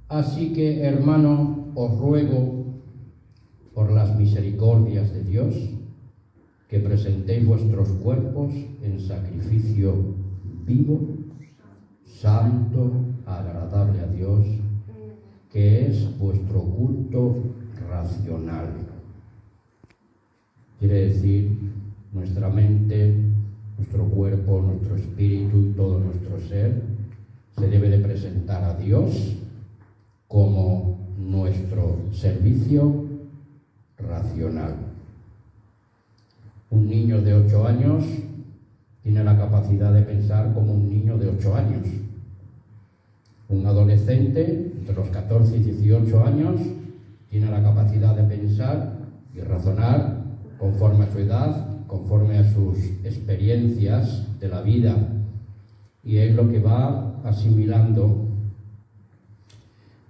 Así que, hermano, os ruego por las misericordias de Dios que presentéis vuestros cuerpos en sacrificio vivo, santo, agradable a Dios, que es vuestro culto racional. Quiere decir, nuestra mente, nuestro cuerpo, nuestro espíritu y todo nuestro ser se debe de presentar a Dios como nuestro servicio racional. Un niño de 8 años tiene la capacidad de pensar como un niño de 8 años. Un adolescente entre los 14 y 18 años tiene la capacidad de pensar y razonar conforme a su edad, conforme a sus experiencias de la vida, y es lo que va asimilando.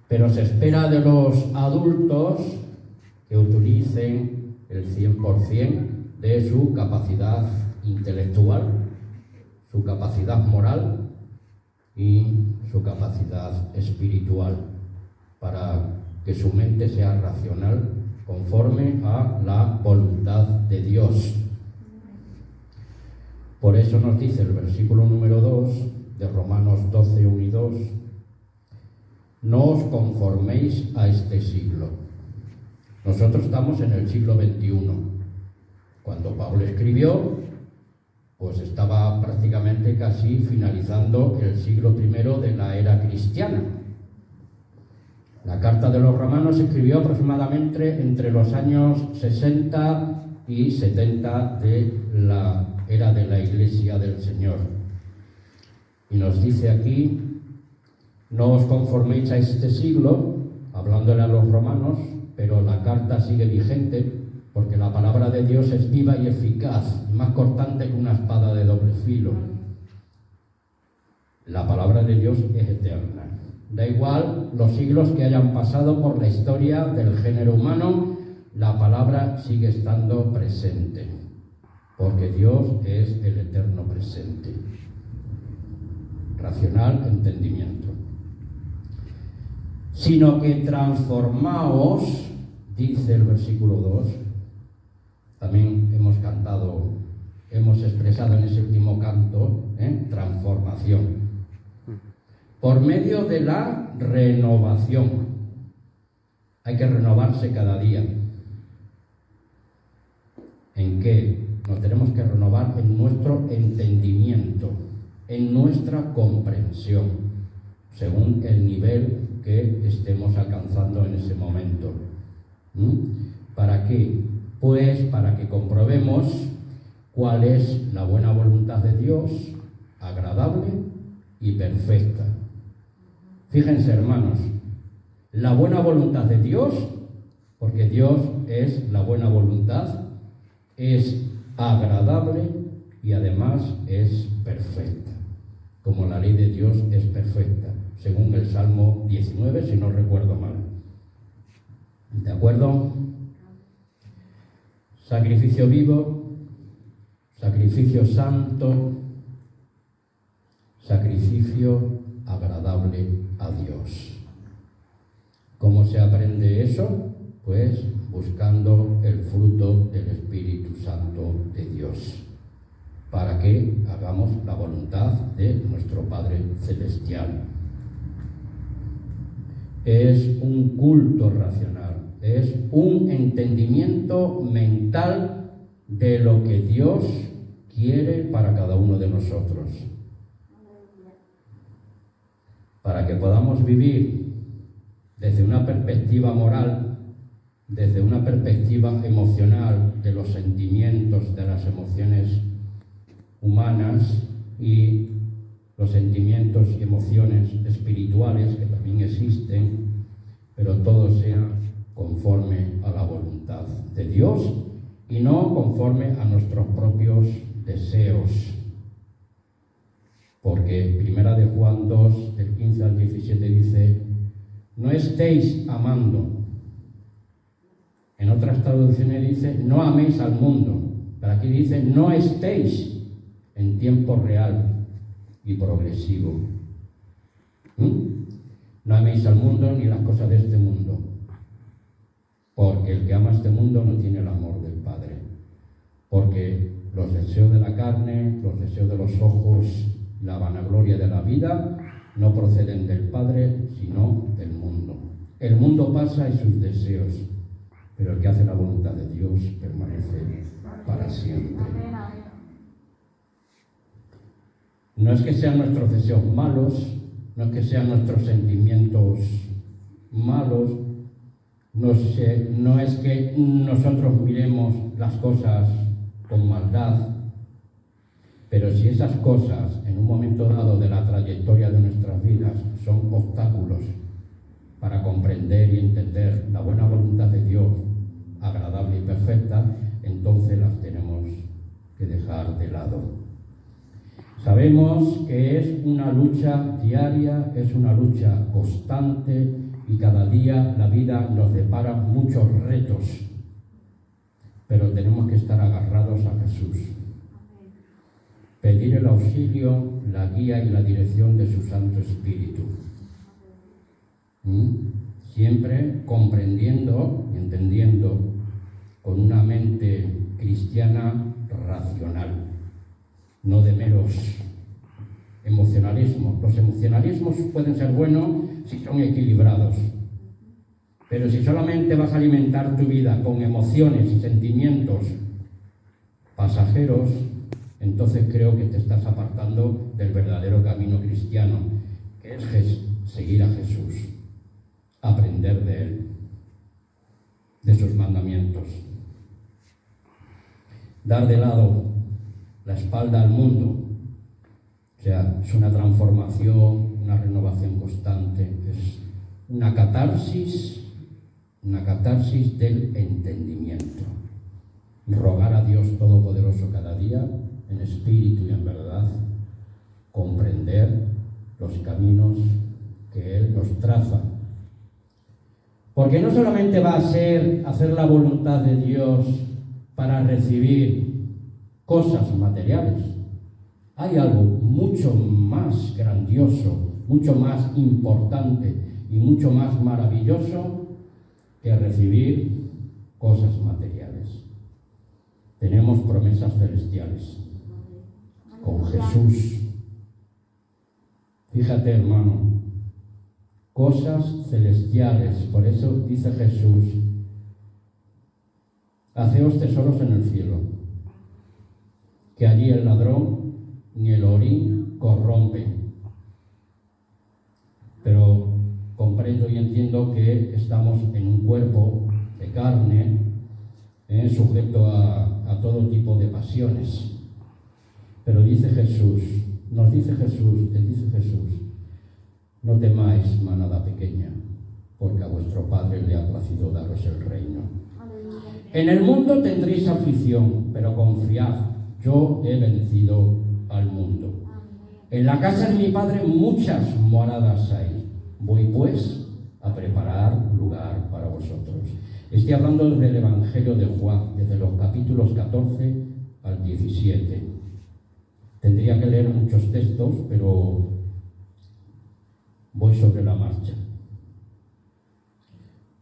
Pero se espera de los adultos que utilicen el 100% de su capacidad intelectual, su capacidad moral y su capacidad espiritual, para que su mente sea racional conforme a la voluntad de Dios. Por eso nos dice el versículo número 2 de Romanos 12, 1 y 2: no os conforméis a este siglo. Nosotros estamos en el siglo XXI. Cuando Pablo escribió, pues estaba prácticamente casi finalizando el siglo I de la era cristiana. La carta de los romanos se escribió aproximadamente entre los años 60 y 70 de la era de la Iglesia del Señor. Y nos dice aquí: no os conforméis a este siglo, hablándole a los romanos, pero la carta sigue vigente, porque la palabra de Dios es viva y eficaz, más cortante que una espada de doble filo. La palabra de Dios es eterna. Da igual los siglos que hayan pasado por la historia del género humano, la palabra sigue estando presente, porque Dios es el eterno presente. Racional, entendimiento. Sino que transformaos, dice el versículo 2, también hemos cantado, hemos expresado en ese último canto, transformación, por medio de la renovación. Hay que renovarse cada día. ¿En qué? Nos tenemos que renovar en nuestro entendimiento, en nuestra comprensión, según el nivel que estemos alcanzando en ese momento. ¿Para qué? Pues para que comprobemos cuál es la buena voluntad de Dios, agradable y perfecta. Fíjense, hermanos, la buena voluntad de Dios, porque Dios es la buena voluntad, es agradable y además es perfecta, como la ley de Dios es perfecta, según el Salmo 19, si no recuerdo mal. ¿De acuerdo? Sacrificio vivo, sacrificio santo, sacrificio agradable a Dios. ¿Cómo se aprende eso? Pues buscando el fruto del Espíritu Santo de Dios, para que hagamos la voluntad de nuestro Padre Celestial. Es un culto racional, es un entendimiento mental de lo que Dios quiere para cada uno de nosotros, para que podamos vivir desde una perspectiva moral, desde una perspectiva emocional, de los sentimientos, de las emociones humanas y los sentimientos y emociones espirituales que también existen, pero todo sea conforme a la voluntad de Dios y no conforme a nuestros propios deseos. Porque Primera de Juan 2, del 15 al 17 dice: no estéis amando. En otras traducciones dice: no améis al mundo. Pero aquí dice: no estéis en tiempo real y progresivo. No améis al mundo ni las cosas de este mundo, porque el que ama este mundo no tiene el amor del Padre. Porque los deseos de la carne, los deseos de los ojos, la vanagloria de la vida, no proceden del Padre, sino del mundo. El mundo pasa y sus deseos, pero el que hace la voluntad de Dios permanece para siempre. No es que sean nuestros deseos malos, no es que sean nuestros sentimientos malos, no es que nosotros miremos las cosas con maldad, pero si esas cosas en un momento dado de la trayectoria de nuestras vidas son obstáculos para comprender y entender la buena voluntad de Dios, agradable y perfecta, entonces las tenemos que dejar de lado. Sabemos que es una lucha diaria, es una lucha constante y cada día la vida nos depara muchos retos, pero tenemos que estar agarrados a Jesús. Pedir el auxilio, la guía y la dirección de su Santo Espíritu. Siempre comprendiendo y entendiendo con una mente cristiana racional, no de meros emocionalismos. Los emocionalismos pueden ser buenos si son equilibrados, pero si solamente vas a alimentar tu vida con emociones y sentimientos pasajeros, entonces creo que te estás apartando del verdadero camino cristiano, que es seguir a Jesús, aprender de Él, de sus mandamientos, dar de lado la espalda al mundo. O sea, es una transformación, una renovación constante, es una catarsis del entendimiento. Rogar a Dios Todopoderoso cada día, en espíritu y en verdad, comprender los caminos que Él nos traza. Porque no solamente va a ser hacer la voluntad de Dios para recibir cosas materiales. Hay algo mucho más grandioso, mucho más importante y mucho más maravilloso que recibir cosas materiales. Tenemos promesas celestiales con Jesús. Fíjate, hermano, cosas celestiales. Por eso dice Jesús: haceos tesoros en el cielo, que allí el ladrón ni el orín corrompen. Pero comprendo y entiendo que estamos en un cuerpo de carne, sujeto a todo tipo de pasiones. Pero dice Jesús, te dice Jesús: no temáis, manada pequeña, porque a vuestro Padre le ha placido daros el reino. En el mundo tendréis aflicción, pero confiad, yo he vencido al mundo. En la casa de mi Padre muchas moradas hay. Voy pues a preparar lugar para vosotros. Estoy hablando del Evangelio de Juan, desde los capítulos 14 al 17. Tendría que leer muchos textos, pero voy sobre la marcha.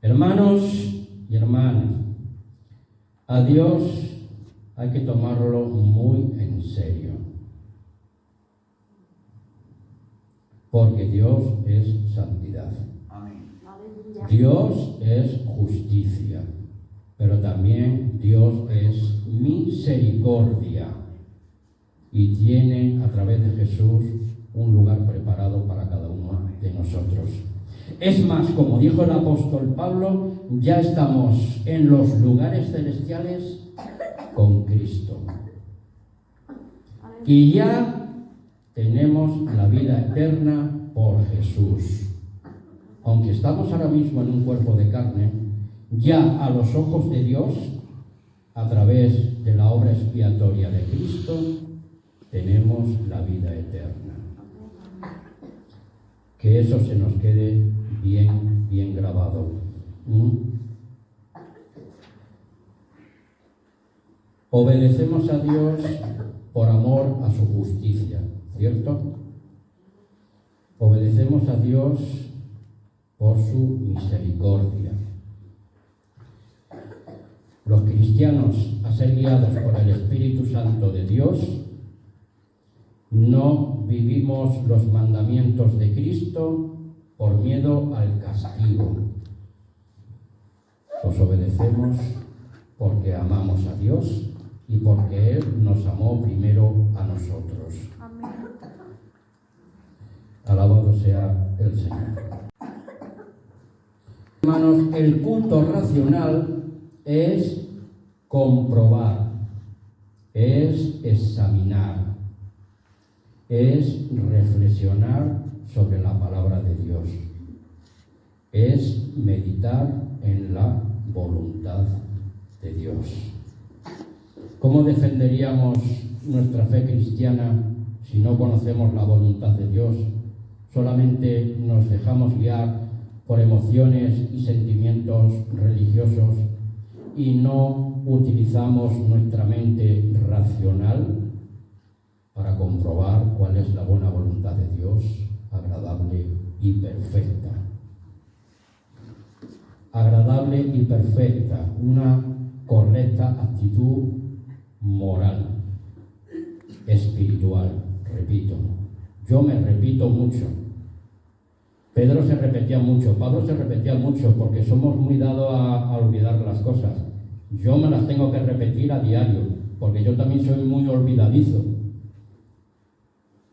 Hermanos y hermanas, a Dios hay que tomarlo muy en serio, porque Dios es santidad. Dios es justicia, pero también Dios es misericordia y tiene a través de Jesús un lugar preparado para cada uno de nosotros. Es más, como dijo el apóstol Pablo, ya estamos en los lugares celestiales con Cristo. Y ya tenemos la vida eterna por Jesús. Aunque estamos ahora mismo en un cuerpo de carne, ya a los ojos de Dios, a través de la obra expiatoria de Cristo, tenemos la vida eterna. Que eso se nos quede bien grabado. Obedecemos a Dios por amor a su justicia, ¿cierto? Obedecemos a Dios por su misericordia. Los cristianos, a ser guiados por el Espíritu Santo de Dios, no vivimos los mandamientos de Cristo por miedo al castigo. Los obedecemos porque amamos a Dios y porque Él nos amó primero a nosotros. Amén. Alabado sea el Señor. Hermanos, el culto racional es comprobar, es examinar, es reflexionar sobre la palabra de Dios, es meditar en la voluntad de Dios. ¿Cómo defenderíamos nuestra fe cristiana si no conocemos la voluntad de Dios? Solamente nos dejamos guiar por emociones y sentimientos religiosos y no utilizamos nuestra mente racional para comprobar cuál es la buena voluntad de Dios, agradable y perfecta. Agradable y perfecta, una correcta actitud moral, espiritual, repito. Yo me repito mucho. Pedro se repetía mucho, Pablo se repetía mucho, porque somos muy dados a olvidar las cosas. Yo me las tengo que repetir a diario, porque yo también soy muy olvidadizo.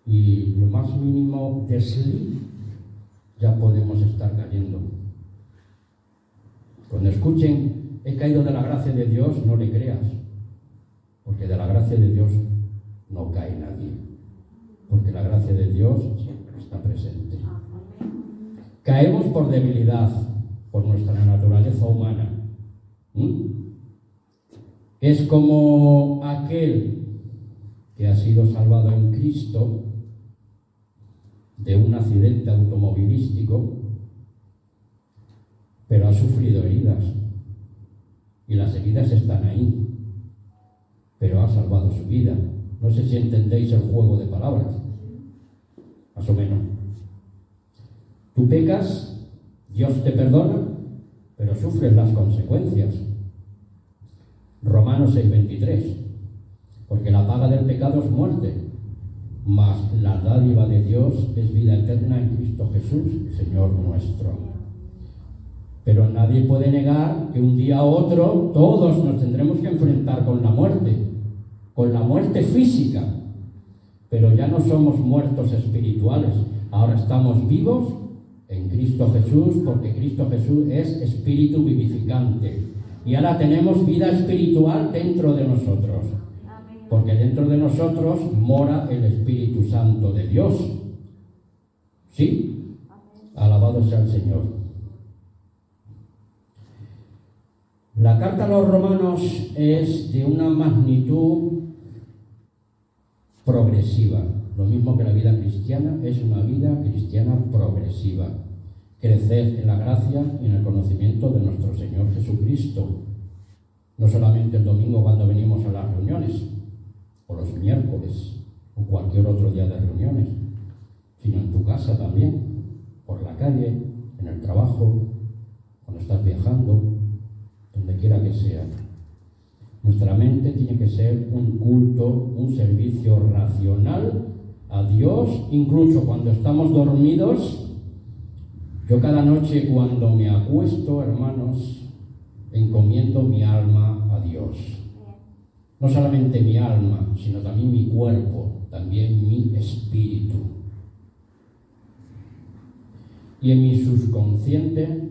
Y lo más mínimo desliz ya podemos estar cayendo. Cuando escuchen, he caído de la gracia de Dios, no le creas, porque de la gracia de Dios no cae nadie, porque la gracia de Dios siempre está presente. Caemos por debilidad, por nuestra naturaleza humana. Es como aquel que ha sido salvado en Cristo de un accidente automovilístico, pero ha sufrido heridas, y las heridas están ahí, pero ha salvado su vida. No sé si entendéis el juego de palabras, más o menos. Tú pecas, Dios te perdona, pero sufres las consecuencias. Romanos 6:23, porque la paga del pecado es muerte, mas la dádiva de Dios es vida eterna en Cristo Jesús, Señor nuestro. Pero nadie puede negar que un día u otro todos nos tendremos que enfrentar con la muerte física, pero ya no somos muertos espirituales, ahora estamos vivos en Cristo Jesús, porque Cristo Jesús es espíritu vivificante. Y ahora tenemos vida espiritual dentro de nosotros, porque dentro de nosotros mora el Espíritu Santo de Dios. ¿Sí? Alabado sea el Señor. La carta a los romanos es de una magnitud progresiva. Lo mismo que la vida cristiana, es una vida cristiana progresiva. Crecer en la gracia y en el conocimiento de nuestro Señor Jesucristo. No solamente el domingo cuando venimos a las reuniones, o los miércoles, o cualquier otro día de reuniones, sino en tu casa también, por la calle, en el trabajo, cuando estás viajando, donde quiera que sea. Nuestra mente tiene que ser un culto, un servicio racional a Dios, incluso cuando estamos dormidos. Yo cada noche cuando me acuesto, hermanos, encomiendo mi alma a Dios. No solamente mi alma, sino también mi cuerpo, también mi espíritu. Y en mi subconsciente,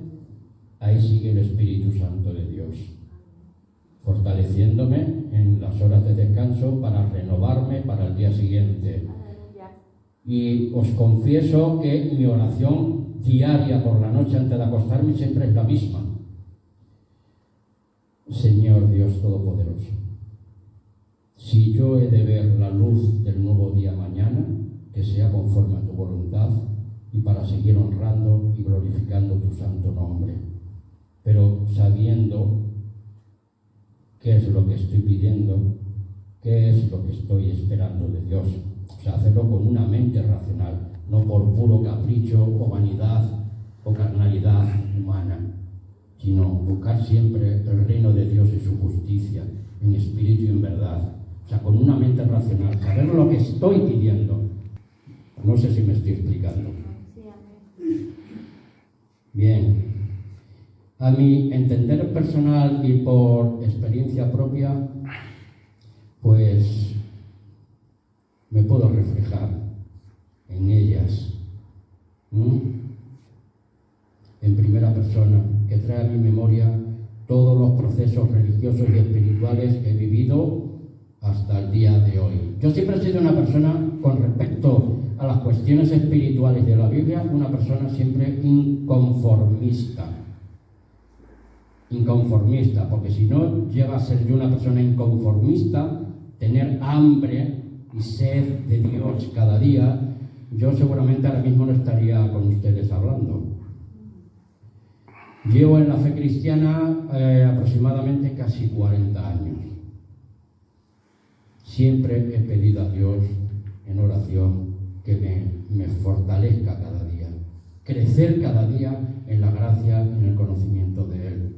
ahí sigue el Espíritu Santo de Dios, fortaleciéndome en las horas de descanso para renovarme para el día siguiente. Y os confieso que mi oración diaria por la noche antes de acostarme siempre es la misma. Señor Dios Todopoderoso, si yo he de ver la luz del nuevo día mañana, que sea conforme a tu voluntad y para seguir honrando y glorificando tu santo nombre, pero sabiendo qué es lo que estoy pidiendo, qué es lo que estoy esperando de Dios. O sea, hacerlo con una mente racional, no por puro capricho o vanidad, o carnalidad humana, sino buscar siempre el reino de Dios y su justicia, en espíritu y en verdad. O sea, con una mente racional, saber lo que estoy pidiendo. No sé si me estoy explicando. Bien. A mi entender personal y por experiencia propia, pues me puedo reflejar en ellas. En primera persona, que trae a mi memoria todos los procesos religiosos y espirituales que he vivido hasta el día de hoy. Yo siempre he sido una persona, con respecto a las cuestiones espirituales de la Biblia, una persona siempre inconformista. Inconformista, porque si no llega a ser yo una persona inconformista, tener hambre y sed de Dios cada día, yo seguramente ahora mismo no estaría con ustedes hablando. Llevo en la fe cristiana aproximadamente casi 40 años. Siempre he pedido a Dios en oración que me fortalezca cada día, crecer cada día en la gracia y en el conocimiento de Él.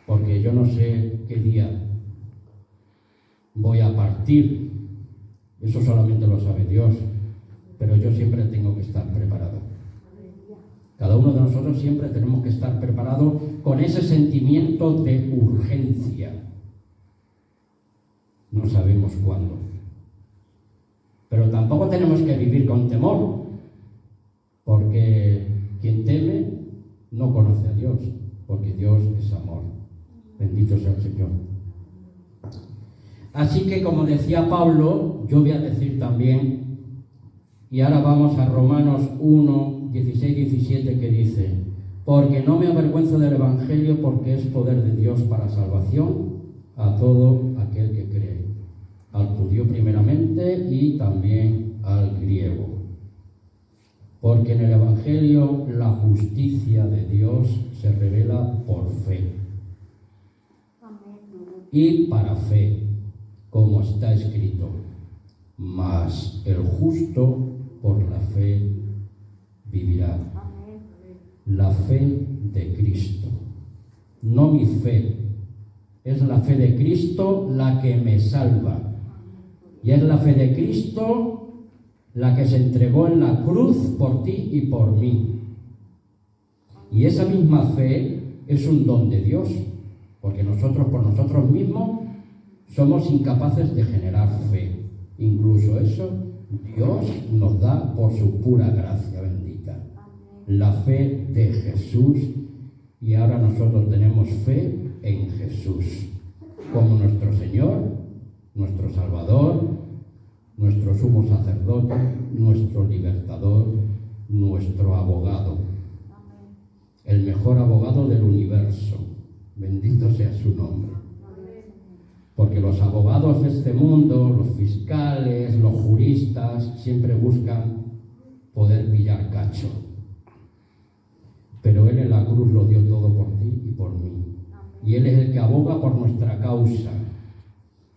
Porque yo no sé qué día voy a partir, eso solamente lo sabe Dios, pero yo siempre tengo que estar preparado. Cada uno de nosotros siempre tenemos que estar preparados con ese sentimiento de urgencia. No sabemos cuándo. Pero tampoco tenemos que vivir con temor, porque quien teme no conoce a Dios, porque Dios es amor. Bendito sea el Señor. Así que, como decía Pablo, yo voy a decir también, y ahora vamos a Romanos 1, 16, 17, que dice: porque no me avergüenzo del Evangelio, porque es poder de Dios para salvación a todo aquel que cree, al judío primeramente y también al griego. Porque en el Evangelio la justicia de Dios se revela por fe y para fe, como está escrito: mas el justo por la fe vivirá. La fe de Cristo, no mi fe, es la fe de Cristo la que me salva, y es la fe de Cristo la que se entregó en la cruz por ti y por mí. Y esa misma fe es un don de Dios, porque nosotros por nosotros mismos somos incapaces de generar fe. Incluso eso Dios nos da por su pura gracia bendita. La fe de Jesús, y ahora nosotros tenemos fe en Jesús como nuestro Señor, nuestro Salvador, nuestro sumo sacerdote, nuestro libertador, nuestro abogado, el mejor abogado del universo. Bendito sea su nombre. Porque los abogados de este mundo, los fiscales, los juristas, siempre buscan poder pillar cacho. Pero Él en la cruz lo dio todo por ti y por mí. Y Él es el que aboga por nuestra causa.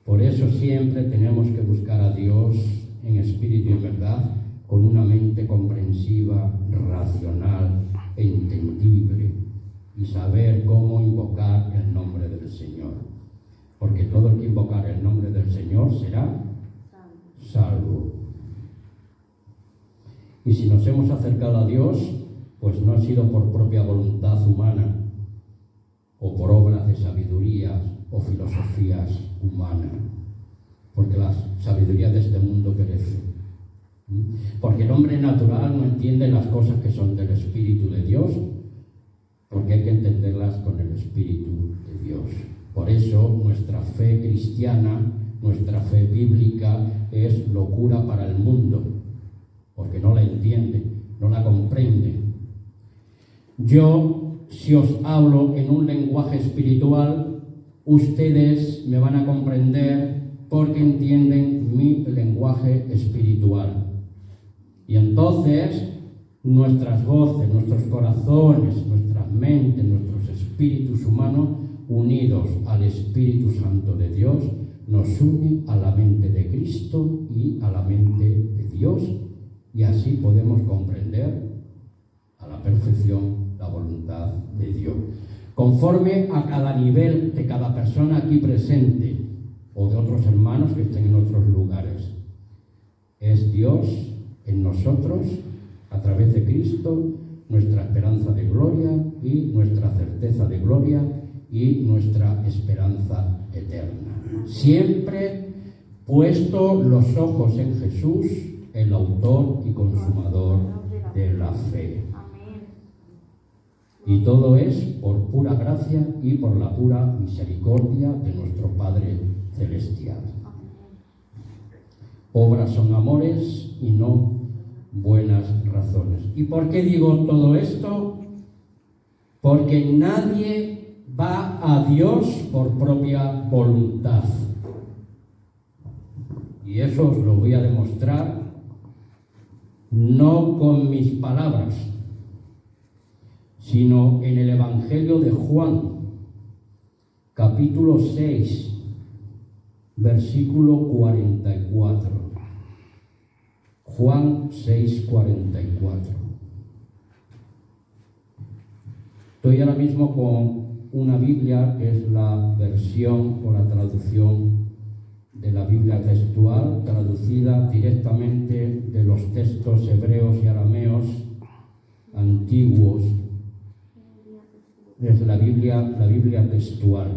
Por eso siempre tenemos que buscar a Dios en espíritu y en verdad, con una mente comprensiva, racional e entendible, y saber cómo invocar el nombre del Señor. Porque todo el que invocar el nombre del Señor será salvo. Y si nos hemos acercado a Dios, pues no ha sido por propia voluntad humana, o por obras de sabiduría o filosofías humanas, porque la sabiduría de este mundo perece. Porque el hombre natural no entiende las cosas que son del Espíritu de Dios, porque hay que entenderlas con el Espíritu de Dios. Por eso nuestra fe cristiana, nuestra fe bíblica es locura para el mundo, porque no la entiende, no la comprende. Yo, si os hablo en un lenguaje espiritual, ustedes me van a comprender porque entienden mi lenguaje espiritual. Y entonces nuestras voces, nuestros corazones, nuestras mentes, nuestros espíritus humanos, unidos al Espíritu Santo de Dios, nos unen a la mente de Cristo y a la mente de Dios, y así podemos comprender a la perfección la voluntad de Dios. Conforme a cada nivel de cada persona aquí presente o de otros hermanos que estén en otros lugares. Es Dios en nosotros, a través de Cristo, nuestra esperanza de gloria y nuestra certeza de gloria y nuestra esperanza eterna. Siempre puesto los ojos en Jesús, el autor y consumador de la fe. Y todo es por pura gracia y por la pura misericordia de nuestro Padre Celestial. Obras son amores y no buenas razones. ¿Y por qué digo todo esto? Porque nadie va a Dios por propia voluntad. Y eso os lo voy a demostrar no con mis palabras, sino en el Evangelio de Juan, capítulo 6, versículo 44. Juan 6, 44. Estoy ahora mismo con una Biblia que es la versión o la traducción de la Biblia textual, traducida directamente de los textos hebreos y arameos antiguos. Es la Biblia textual,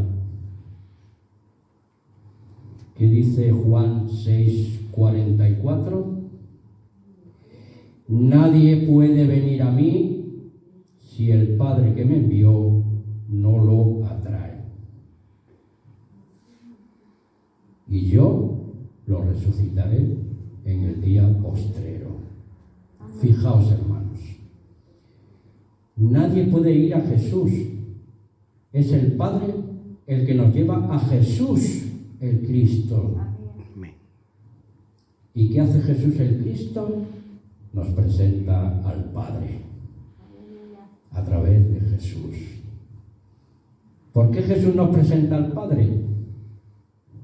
que dice Juan 6, 44. Nadie puede venir a mí si el Padre que me envió no lo atrae. Y yo lo resucitaré en el día postrero. Fijaos, hermanos. Nadie puede ir a Jesús. Es el Padre el que nos lleva a Jesús, el Cristo. ¿Y qué hace Jesús el Cristo? Nos presenta al Padre a través de Jesús. ¿Por qué Jesús nos presenta al Padre?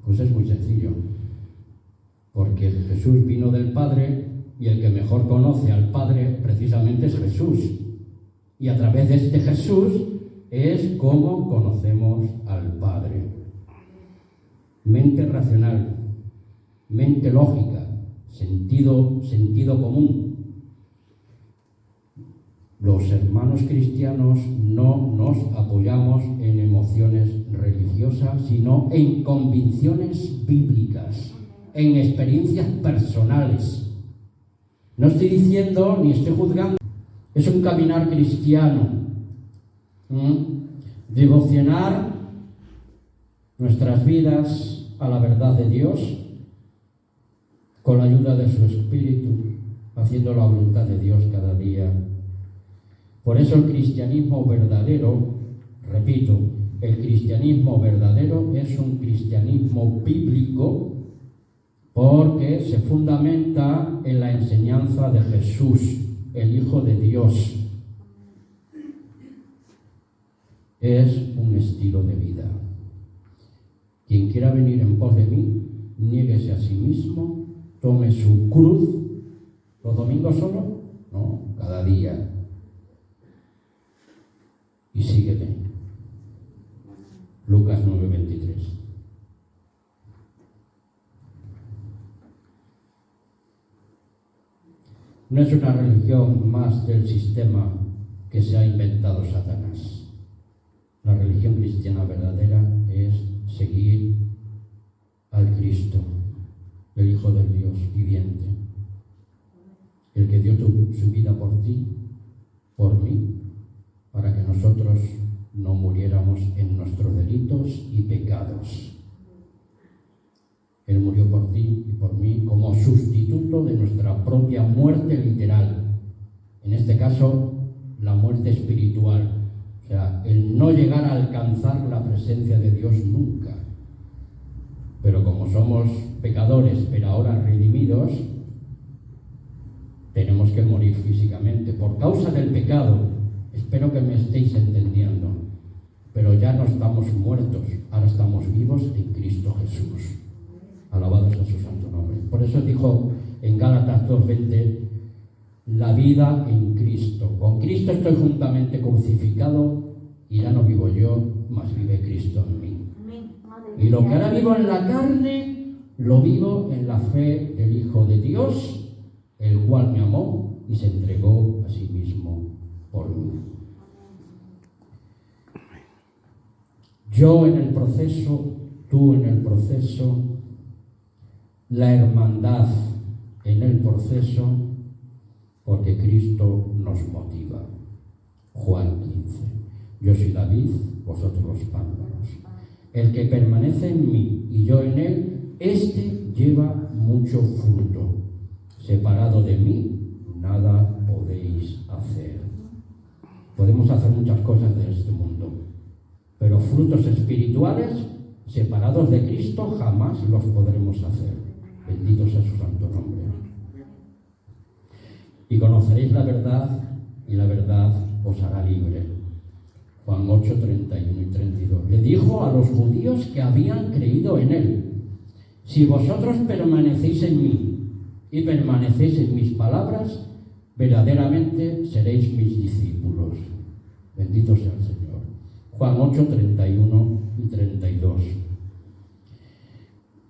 Pues es muy sencillo. Porque Jesús vino del Padre y el que mejor conoce al Padre precisamente es Jesús. Y a través de este Jesús es como conocemos al Padre. Mente racional, mente lógica, sentido común. Los hermanos cristianos no nos apoyamos en emociones religiosas, sino en convicciones bíblicas, en experiencias personales. No estoy diciendo ni estoy juzgando. Es un caminar cristiano, devocionar nuestras vidas a la verdad de Dios con la ayuda de su Espíritu, haciendo la voluntad de Dios cada día. Por eso el cristianismo verdadero, repito, el cristianismo verdadero es un cristianismo bíblico porque se fundamenta en la enseñanza de Jesús, el Hijo de Dios. Es un estilo de vida. Quien quiera venir en pos de mí, niéguese a sí mismo, tome su cruz. ¿Los domingos solo? No, cada día. Y sígueme. Lucas 9:23. No es una religión más del sistema que se ha inventado Satanás. La religión cristiana verdadera es seguir al Cristo, el Hijo del Dios viviente, el que dio su vida por ti, por mí, para que nosotros no muriéramos en nuestros delitos y pecados. Él murió por ti y por mí como sustituto de nuestra propia muerte literal. En este caso, la muerte espiritual. O sea, el no llegar a alcanzar la presencia de Dios nunca. Pero como somos pecadores, pero ahora redimidos, tenemos que morir físicamente por causa del pecado. Espero que me estéis entendiendo. Pero ya no estamos muertos, ahora estamos vivos en Cristo Jesús. Alabado sea su santo nombre. Por eso dijo en Gálatas 2:20, la vida en Cristo. Con Cristo estoy juntamente crucificado y ya no vivo yo, mas vive Cristo en mí. Y lo que ahora vivo en la carne, lo vivo en la fe del Hijo de Dios, el cual me amó y se entregó a sí mismo por mí. Yo en el proceso, tú en el proceso, la hermandad en el proceso, porque Cristo nos motiva. Juan 15. Yo soy la vid, vosotros los pámpanos. El que permanece en mí y yo en él, éste lleva mucho fruto. Separado de mí, nada podéis hacer. Podemos hacer muchas cosas de este mundo, pero frutos espirituales, separados de Cristo, jamás los podremos hacer. Bendito sea su santo nombre. Y conoceréis la verdad, y la verdad os hará libre. Juan 8, 31 y 32. Le dijo a los judíos que habían creído en él: si vosotros permanecéis en mí y permanecéis en mis palabras, verdaderamente seréis mis discípulos. Bendito sea el Señor. Juan 8, 31 y 32.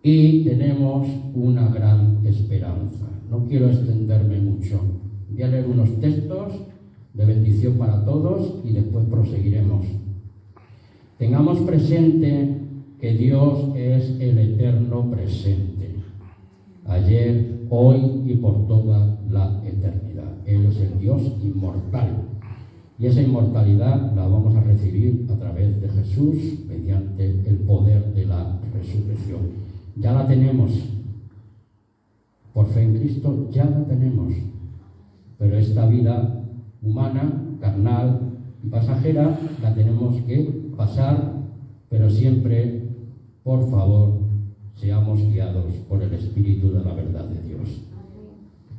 Y tenemos una gran esperanza. No quiero extenderme mucho. Voy a leer unos textos de bendición para todos y después proseguiremos. Tengamos presente que Dios es el eterno presente, ayer, hoy y por toda la eternidad. Él es el Dios inmortal. Y esa inmortalidad la vamos a recibir a través de Jesús mediante el poder de la resurrección. Ya la tenemos. Por fe en Cristo ya la tenemos. Pero esta vida humana, carnal y pasajera la tenemos que pasar, pero siempre, por favor, seamos guiados por el Espíritu de la verdad de Dios,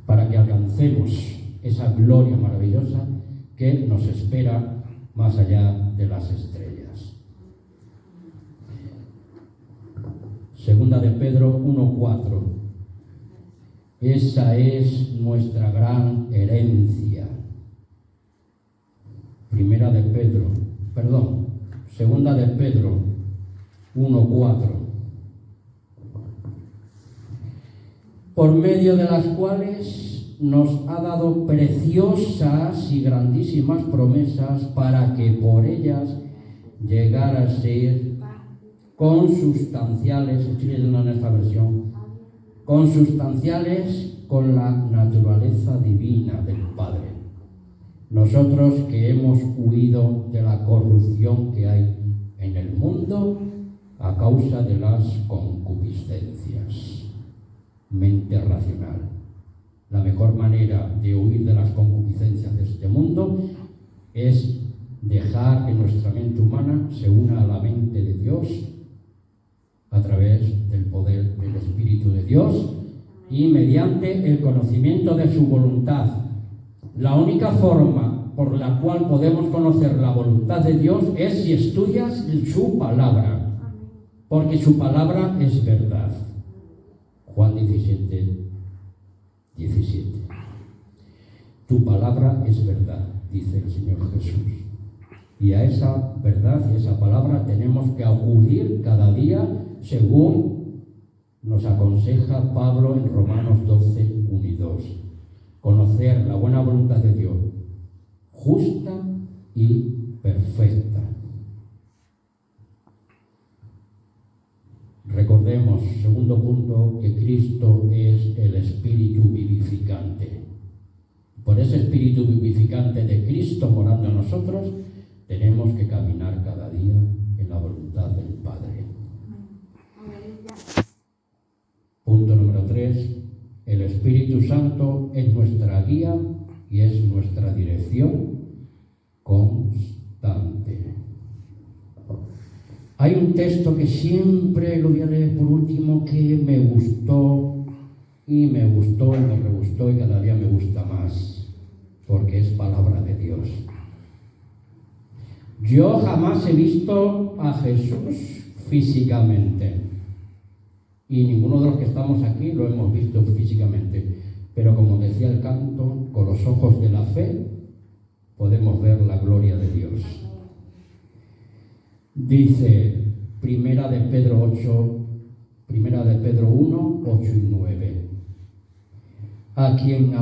para que alcancemos esa gloria maravillosa que nos espera más allá de las estrellas. Segunda de Pedro 1:4. Esa es nuestra gran herencia. Segunda de Pedro 1:4. Por medio de las cuales nos ha dado preciosas y grandísimas promesas, para que por ellas llegara a ser consustanciales, estoy leyendo en esta versión, consustanciales con la naturaleza divina del Padre. Nosotros que hemos huido de la corrupción que hay en el mundo a causa de las concupiscencias. Mente racional. La mejor manera de huir de las concupiscencias de este mundo es dejar que nuestra mente humana se una a la mente de Dios a través del poder del Espíritu de Dios y mediante el conocimiento de su voluntad. La única forma por la cual podemos conocer la voluntad de Dios es si estudias su palabra, porque su palabra es verdad. Juan 17, 17. Tu palabra es verdad, dice el Señor Jesús. Y a esa verdad y esa palabra tenemos que acudir cada día según nos aconseja Pablo en Romanos 12, 1 y 2. Conocer la buena voluntad de Dios, justa y perfecta. Recordemos, segundo punto, que Cristo es el Espíritu vivificante. Por ese Espíritu vivificante de Cristo morando en nosotros, tenemos que caminar cada día en la voluntad del Padre. Punto número 3. El Espíritu Santo es nuestra guía y es nuestra dirección constante. Hay un texto que siempre lo voy a leer por último, que me gustó y me gustó y me re gustó y cada día me gusta más, porque es palabra de Dios. Yo jamás he visto a Jesús físicamente, y ninguno de los que estamos aquí lo hemos visto físicamente, pero como decía el canto, con los ojos de la fe podemos ver la gloria de Dios. Dice Primera de Pedro 1, 8 y 9. A quien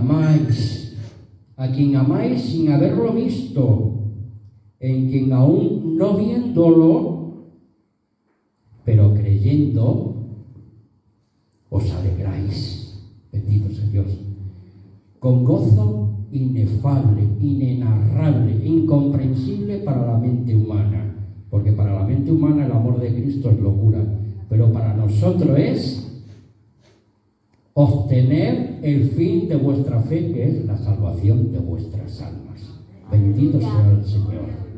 amáis sin haberlo visto, en quien aún no viéndolo, pero creyendo, os alegráis. Bendito sea Dios. Con gozo inefable, inenarrable, incomprensible para la mente humana. Porque para la mente humana el amor de Cristo es locura, pero para nosotros es obtener el fin de vuestra fe, que es la salvación de vuestras almas. Bendito sea el Señor.